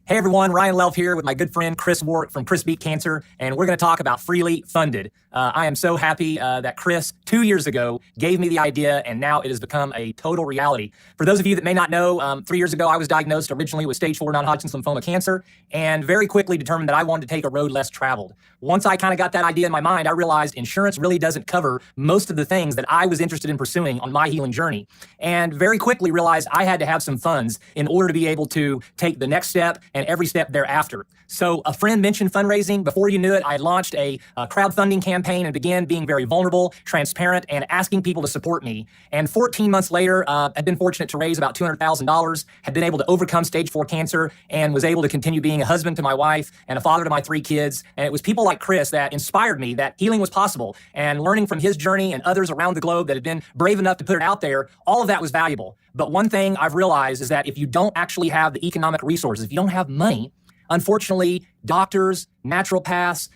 Hey everyone, Ryan Luelf here with my good friend Chris Wark from Chris Beat Cancer, and we're going to talk about FreelyFunded. I am so happy that Chris, 2 years ago, gave me the idea, and now it has become a total reality. For those of you that may not know, 3 years ago I was diagnosed originally with stage 4 non-Hodgkin's lymphoma cancer, and very quickly determined that I wanted to take a road less traveled. Once I kind of got that idea in my mind, I realized insurance really doesn't cover most of the things that I was interested in pursuing on my healing journey, and very quickly realized I had to have some funds in order to be able to take the next step and every step thereafter. So a friend mentioned fundraising. Before you knew it, I launched a crowdfunding campaign and began being very vulnerable, transparent, and asking people to support me. And 14 months later, I've been fortunate to raise about $200,000, had been able to overcome stage 4 cancer, and was able to continue being a husband to my wife and a father to my 3 kids. And it was people like Chris that inspired me that healing was possible. And learning from his journey and others around the globe that had been brave enough to put it out there, all of that was valuable. But one thing I've realized is that if you don't actually have the economic resources, if you don't have money, unfortunately, doctors, naturopaths,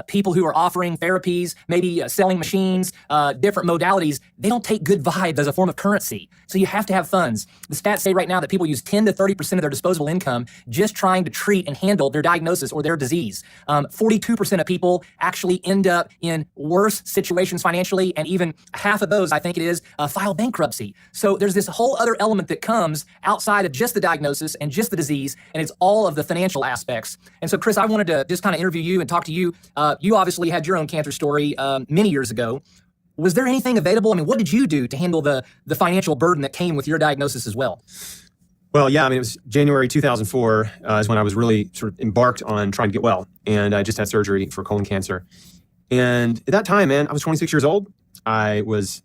people who are offering therapies, maybe selling machines, different modalities, they don't take good vibes as a form of currency. So you have to have funds. The stats say right now that people use 10 to 30% of their disposable income just trying to treat and handle their diagnosis or their disease. 42% of people actually end up in worse situations financially, and even half of those, I think it is, file bankruptcy. So there's this whole other element that comes outside of just the diagnosis and just the disease, and it's all of the financial aspects. And so, Chris, I wanted to just kind of interview you and talk to you. You obviously had your own cancer story many years ago. Was there anything available? I mean, what did you do to handle the financial burden that came with your diagnosis as well? Well, yeah, I mean, it was January 2004 is when I was really sort of embarked on trying to get well. And I just had surgery for colon cancer. And at that time, man, I was 26 years old. I was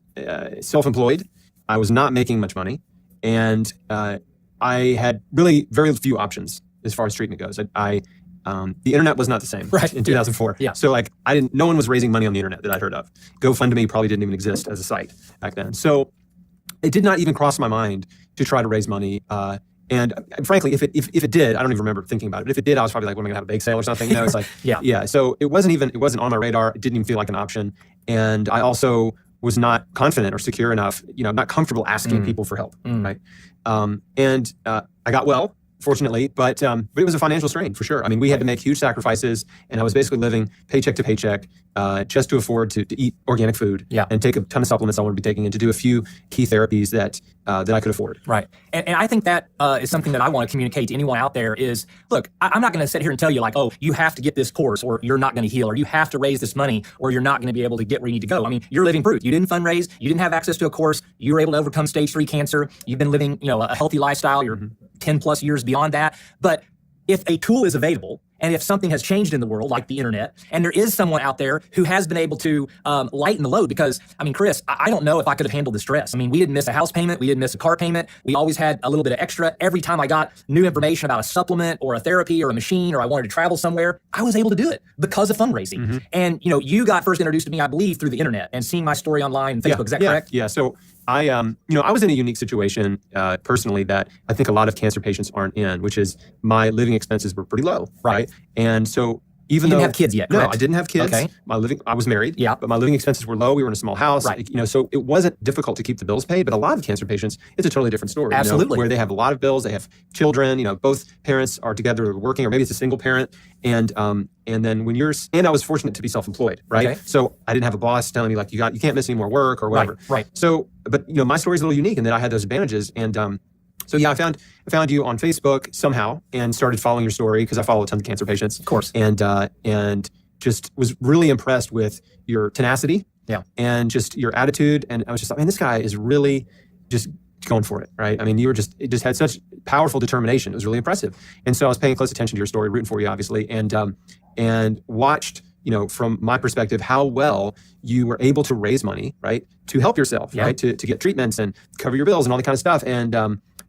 self-employed. I was not making much money. And I had really very few options as far as treatment goes. The internet was not the same in 2004. Yeah. So like no one was raising money on the internet that I'd heard of. GoFundMe probably didn't even exist as a site back then. So it did not even cross my mind to try to raise money. And frankly, if it did, I don't even remember thinking about it. But if it did, I was probably like, well, am I gonna have a bake sale or something? You know, it's like, yeah. So it wasn't on my radar. It didn't even feel like an option. And I also was not confident or secure enough, not comfortable asking people for help, right? And I got well, fortunately, but it was a financial strain for sure. I mean, we had to make huge sacrifices, and I was basically living paycheck to paycheck just to afford to eat organic food and take a ton of supplements I wanted to be taking and to do a few key therapies that I could afford. Right. And I think that is something that I want to communicate to anyone out there is, look, I'm not going to sit here and tell you like, oh, you have to get this course or you're not going to heal, or you have to raise this money or you're not going to be able to get where you need to go. I mean, you're living proof. You didn't fundraise. You didn't have access to a course. You were able to overcome stage 3 cancer. You've been living, a healthy lifestyle. You're 10 plus years beyond that. But if a tool is available, and if something has changed in the world, like the internet, and there is someone out there who has been able to lighten the load, because, I mean, Chris, I don't know if I could have handled the stress. I mean, we didn't miss a house payment. We didn't miss a car payment. We always had a little bit of extra. Every time I got new information about a supplement or a therapy or a machine, or I wanted to travel somewhere, I was able to do it because of fundraising. And, you got first introduced to me, I believe, through the internet and seeing my story online and Facebook. Is that correct? Yeah. So I was in a unique situation personally that I think a lot of cancer patients aren't in, which is my living expenses were pretty low, right? And so even though you didn't have kids yet, no, correct? I didn't have kids. Okay. I was married, but my living expenses were low. We were in a small house, right? So it wasn't difficult to keep the bills paid. But a lot of cancer patients, it's a totally different story. Absolutely, where they have a lot of bills, they have children. Both parents are together working, or maybe it's a single parent, and then and I was fortunate to be self-employed, right? Okay. So I didn't have a boss telling me like you can't miss any more work or whatever. Right. So, but my story is a little unique in that I had those advantages, and so yeah, I found you on Facebook somehow and started following your story because I follow a ton of cancer patients, of course, and just was really impressed with your tenacity, and just your attitude, and I was just like, man, this guy is really just going for it, right? I mean, it just had such powerful determination. It was really impressive, and so I was paying close attention to your story, rooting for you, obviously, and watched, from my perspective, how well you were able to raise money, right, to help yourself, right, to get treatments and cover your bills and all that kind of stuff,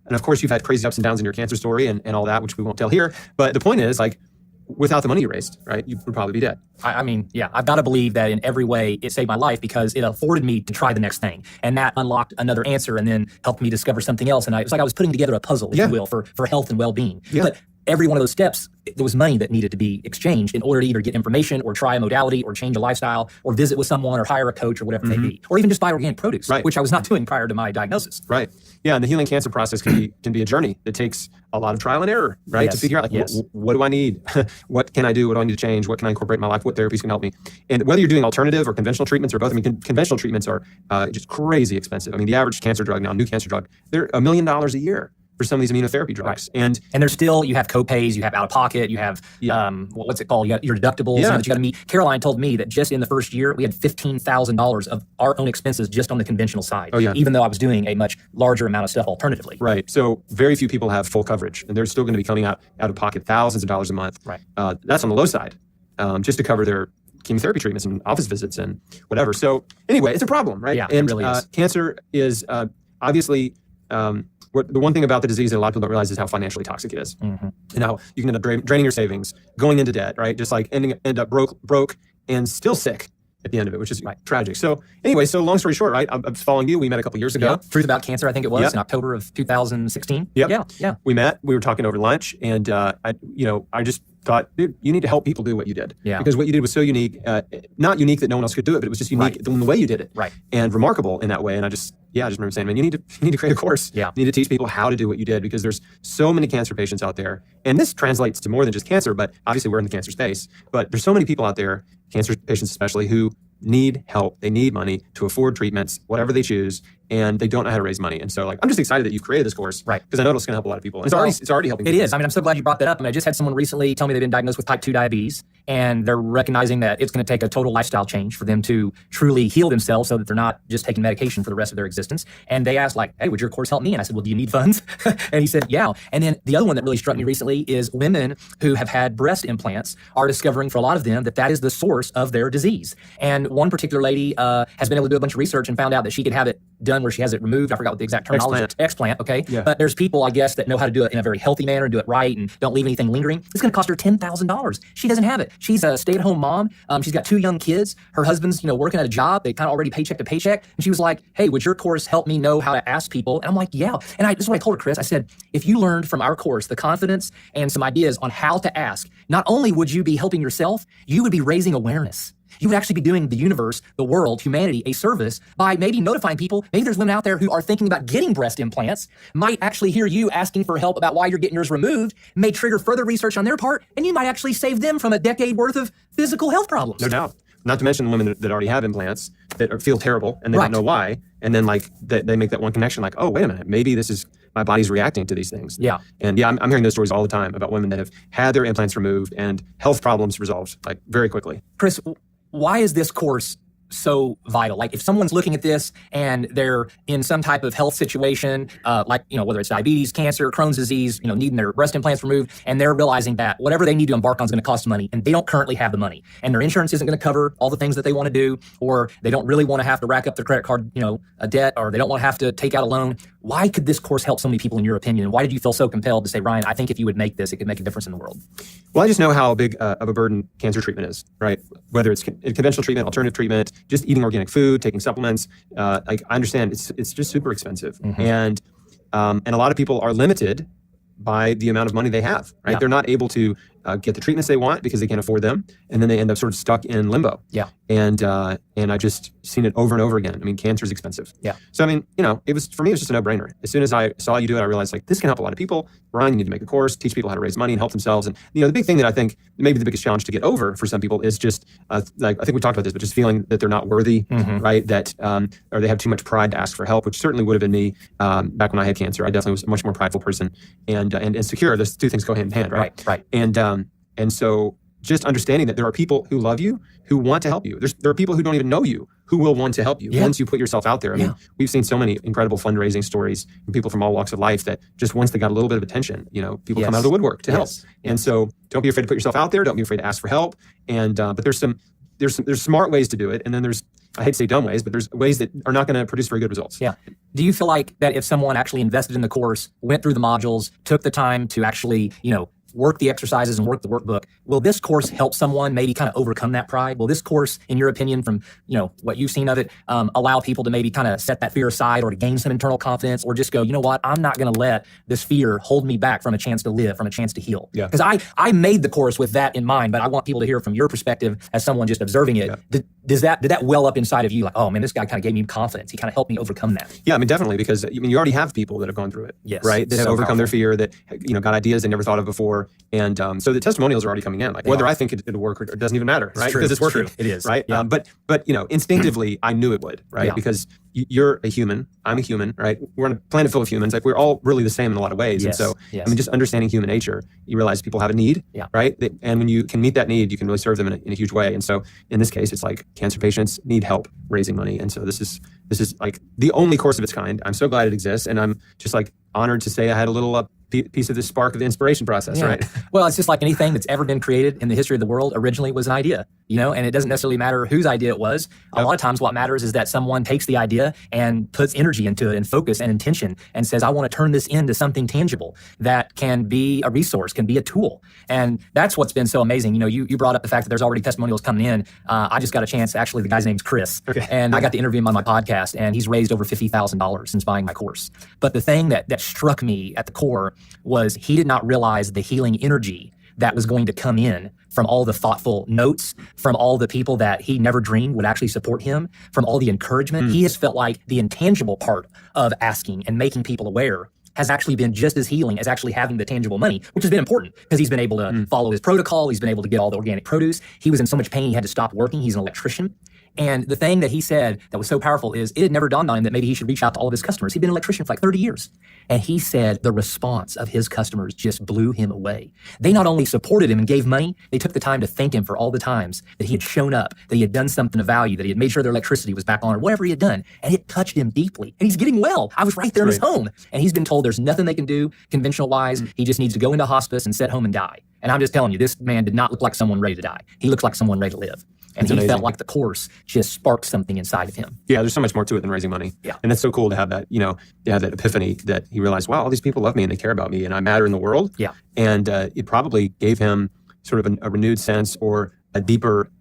and of course, you've had crazy ups and downs in your cancer story and all that, which we won't tell here. But the point is, like, without the money you raised, right, you would probably be dead. I mean, I've got to believe that in every way it saved my life because it afforded me to try the next thing. And that unlocked another answer and then helped me discover something else. And it was like I was putting together a puzzle, if you will, for health and well-being. Yeah. But every one of those steps, there was money that needed to be exchanged in order to either get information or try a modality or change a lifestyle or visit with someone or hire a coach or whatever it may be, or even just buy organic produce, which I was not doing prior to my diagnosis. Right. Yeah, and the healing cancer process can be a journey that takes a lot of trial and error, right? To figure out what do I need? What can I do? What do I need to change? What can I incorporate in my life? What therapies can help me? And whether you're doing alternative or conventional treatments or both, I mean, conventional treatments are just crazy expensive. I mean, the average cancer drug now, new cancer drug, they're $1 million a year for some of these immunotherapy drugs. And there's still, you have co-pays, you have out of pocket, you have, what's it called? You got your deductibles that you got to meet. Caroline told me that just in the first year, we had $15,000 of our own expenses just on the conventional side, even though I was doing a much larger amount of stuff alternatively. Right. So very few people have full coverage, and they're still going to be coming out of pocket thousands of dollars a month. Right. That's on the low side, just to cover their chemotherapy treatments and office visits and whatever. So anyway, it's a problem, right? Yeah, and it really is. Cancer is obviously... the one thing about the disease that a lot of people don't realize is how financially toxic it is. And how you can end up draining your savings, going into debt, right? Just like end up broke and still sick at the end of it, which is tragic. So anyway, so long story short, right? I'm following you. We met a couple years ago. Truth About Cancer, I think it was, in October of 2016. Yeah. We met. We were talking over lunch, and I just thought, dude, you need to help people do what you did. Yeah. Because what you did was so unique. Not unique that no one else could do it, but it was just unique in the way you did it. Right. And remarkable in that way. And I just remember saying, man, you need to create a course. Yeah. You need to teach people how to do what you did, because there's so many cancer patients out there. And this translates to more than just cancer, but obviously we're in the cancer space. But there's so many people out there, cancer patients especially, who need help. They need money to afford treatments, whatever they choose, and they don't know how to raise money. And so, I'm just excited that you've created this course, because I know it's going to help a lot of people. And it's already helping. It is. I mean, I'm so glad you brought that up. I mean, I just had someone recently tell me they've been diagnosed with type 2 diabetes, and they're recognizing that it's going to take a total lifestyle change for them to truly heal themselves, so that they're not just taking medication for the rest of their existence. And they asked, hey, would your course help me? And I said, well, do you need funds? And he said, yeah. And then the other one that really struck me recently is women who have had breast implants are discovering, for a lot of them, that is the source of their disease. And one particular lady has been able to do a bunch of research and found out that she could have it done where she has it removed. I forgot what the exact terminology is. Explant, okay? Yeah. But there's people, I guess, that know how to do it in a very healthy manner and do it right and don't leave anything lingering. It's going to cost her $10,000. She doesn't have it. She's a stay-at-home mom. She's got 2 young kids. Her husband's, working at a job. They kind of already paycheck to paycheck. And she was like, hey, would your course help me know how to ask people? And I'm like, yeah. And this is what I told her, Chris. I said, if you learned from our course the confidence and some ideas on how to ask, not only would you be helping yourself, you would be raising awareness. You would actually be doing the universe, the world, humanity, a service by maybe notifying people. Maybe there's women out there who are thinking about getting breast implants, might actually hear you asking for help about why you're getting yours removed, may trigger further research on their part, and you might actually save them from a decade worth of physical health problems. No doubt. Not to mention the women that already have implants that feel terrible and they don't know why. And then they make that one connection oh, wait a minute, maybe this is my body's reacting to these things. Yeah. And I'm hearing those stories all the time about women that have had their implants removed and health problems resolved very quickly. Chris, why is this course so vital? If someone's looking at this and they're in some type of health situation, whether it's diabetes, cancer, Crohn's disease, needing their breast implants removed, and they're realizing that whatever they need to embark on is going to cost money, and they don't currently have the money, and their insurance isn't going to cover all the things that they want to do, or they don't really want to have to rack up their credit card, a debt, or they don't want to have to take out a loan. Why could this course help so many people, in your opinion? Why did you feel so compelled to say, Ryan, I think if you would make this, it could make a difference in the world? Well, I just know how big of a burden cancer treatment is, right? Whether it's conventional treatment, alternative treatment, just eating organic food, taking supplements. I understand it's just super expensive. And a lot of people are limited by the amount of money they have, right? Yeah. They're not able to get the treatments they want because they can't afford them. And then they end up sort of stuck in limbo. Yeah. And I just seen it over and over again. I mean, cancer is expensive. Yeah. So, for me, it was just a no-brainer. As soon as I saw you do it, I realized this can help a lot of people. Ryan, you need to make a course, teach people how to raise money and help themselves. And, the big thing that I think maybe the biggest challenge to get over for some people is just, I think we talked about this, but just feeling that they're not worthy, right? That, or they have too much pride to ask for help, which certainly would have been me back when I had cancer. I definitely was a much more prideful person and insecure. Those two things go hand in hand, right? Right. And so just understanding that there are people who love you, who want to help you. There are people who don't even know you, who will want to help you once you put yourself out there. I mean, we've seen so many incredible fundraising stories from people from all walks of life that just once they got a little bit of attention, people come out of the woodwork to help. And so don't be afraid to put yourself out there. Don't be afraid to ask for help. And but there's smart ways to do it. And then there's, I hate to say dumb ways, but there's ways that are not going to produce very good results. Yeah. Do you feel like that if someone actually invested in the course, went through the modules, took the time to actually, work the exercises and work the workbook, will this course help someone maybe kind of overcome that pride? Will this course, in your opinion, from what you've seen of it, allow people to maybe kind of set that fear aside or to gain some internal confidence, or just go, you know what, I'm not going to let this fear hold me back from a chance to live, from a chance to heal? Yeah. Because I made the course with that in mind, but I want people to hear from your perspective as someone just observing it. Yeah. Did that well up inside of you, like, oh man, this guy kind of gave me confidence. He kind of helped me overcome that? Yeah, I mean, definitely, because you already have people that have gone through it, Yes, right? That have so overcome their powerful. fear, that got ideas they never thought of before, and so the testimonials are already coming in. Like whether I think it'll work or it doesn't even matter, right? True. Because it's working. True. It is, right? Yeah. But instinctively, I knew it would, right? Yeah. Because you're a human, I'm a human, right? We're on a planet full of humans. Like we're all really the same in a lot of ways, Yes. and so Yes. I mean, just understanding human nature, you realize people have a need, Yeah. right? And when you can meet that need, you can really serve them in a huge way. And so in this case, it's like cancer patients need help raising money, and so this is like the only course of its kind. I'm so glad it exists, and I'm just like honored to say I had a little piece of the spark of the inspiration process, Yeah. right? Well, it's just like anything that's ever been created in the history of the world originally was an idea, and it doesn't necessarily matter whose idea it was. A lot of times what matters is that someone takes the idea and puts energy into it and focus and intention and says, I want to turn this into something tangible that can be a resource, can be a tool. And that's what's been so amazing. You brought up the fact that there's already testimonials coming in. I just got a chance, actually, the guy's name's Chris, and I got to interview him on my podcast, and he's raised over $50,000 since buying my course. But the thing that struck me at the core was he did not realize the healing energy that was going to come in from all the thoughtful notes, from all the people that he never dreamed would actually support him, from all the encouragement. He has felt like the intangible part of asking and making people aware has actually been just as healing as actually having the tangible money, which has been important because he's been able to follow his protocol. He's been able to get all the organic produce. He was in so much pain, he had to stop working. He's an electrician. And the thing that he said that was so powerful is it had never dawned on him that maybe he should reach out to all of his customers. He'd been an electrician for like 30 years. And he said the response of his customers just blew him away. They not only supported him and gave money, they took the time to thank him for all the times that he had shown up, that he had done something of value, that he had made sure their electricity was back on, or whatever he had done. And it touched him deeply. And he's getting well. I was right there in his home. And he's been told there's nothing they can do conventional wise. He just needs to go into hospice and sit home and die. And I'm just telling you, this man did not look like someone ready to die. He looks like someone ready to live. And he felt like the course just sparked something inside of him. Yeah, there's so much more to it than raising money. Yeah. And it's so cool to have that, to have that epiphany that he realized, wow, all these people love me and they care about me and I matter in the world. Yeah. And it probably gave him sort of a renewed sense or a deeper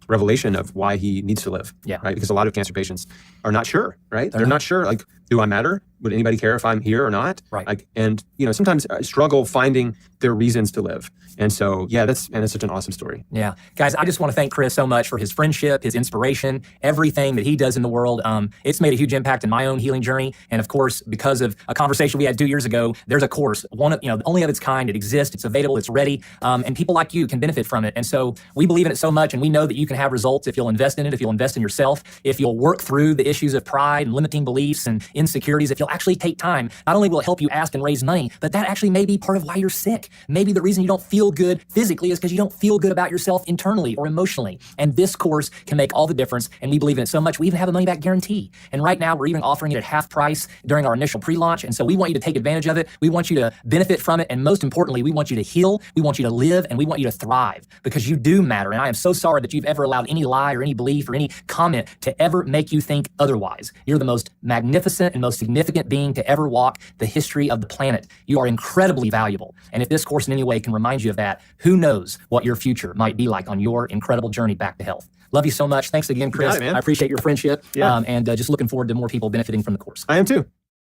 revelation of why he needs to live. Yeah. Right. Because a lot of cancer patients are not sure, right? They're not sure, like, do I matter? Would anybody care if I'm here or not? Right. Like, and sometimes I struggle finding their reasons to live. And so, yeah, that's such an awesome story. Yeah. Guys, I just want to thank Chris so much for his friendship, his inspiration, everything that he does in the world. It's made a huge impact in my own healing journey. And of course, because of a conversation we had 2 years ago, there's a course, only of its kind. It exists, it's available, it's ready, and people like you can benefit from it. And so we believe in it so much, and we know that you can have results if you'll invest in it, if you'll invest in yourself, if you'll work through the issues of pride and limiting beliefs and insecurities, if you'll actually take time. Not only will it help you ask and raise money, but that actually may be part of why you're sick. Maybe the reason you don't feel good physically is because you don't feel good about yourself internally or emotionally. And this course can make all the difference, and we believe in it so much, we even have a money-back guarantee. And right now, we're even offering it at half price during our initial pre-launch, and so we want you to take advantage of it. We want you to benefit from it, and most importantly, we want you to heal, we want you to live, and we want you to thrive, because you do matter. And I am so sorry that you've ever allowed any lie or any belief or any comment to ever make you think otherwise. You're the most magnificent and most significant being to ever walk the history of the planet. You are incredibly valuable. And if this course in any way can remind you of that, who knows what your future might be like on your incredible journey back to health. Love you so much. Thanks again, Chris. You got it, man. I appreciate your friendship. Yeah. And just looking forward to more people benefiting from the course. I am too.